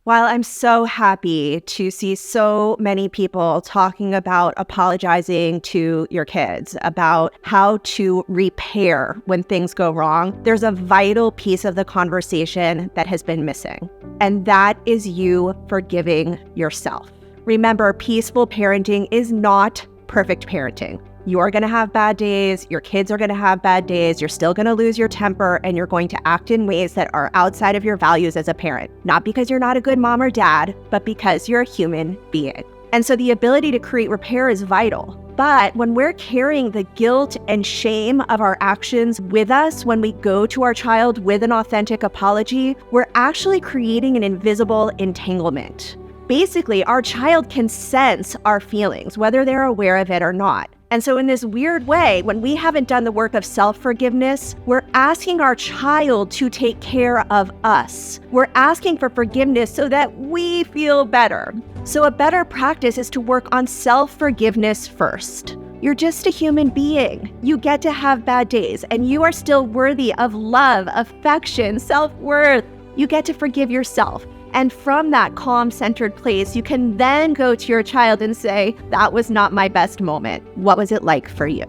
While I'm so happy to see so many people talking about apologizing to your kids, about how to repair when things go wrong, there's a vital piece of the conversation that has been missing, and that is you forgiving yourself. Remember, peaceful parenting is not perfect parenting. You are going to have bad days. Your kids are going to have bad days. You're still going to lose your temper, and you're going to act in ways that are outside of your values as a parent. Not because you're not a good mom or dad, but because you're a human being. And so the ability to create repair is vital. But when we're carrying the guilt and shame of our actions with us when we go to our child with an authentic apology, we're actually creating an invisible entanglement. Basically, our child can sense our feelings, whether they're aware of it or not. And so in this weird way, when we haven't done the work of self-forgiveness, we're asking our child to take care of us. We're asking for forgiveness so that we feel better. So a better practice is to work on self-forgiveness first. You're just a human being. You get to have bad days, and you are still worthy of love, affection, self-worth. You get to forgive yourself. And from that calm, centered place, you can then go to your child and say, that was not my best moment. What was it like for you?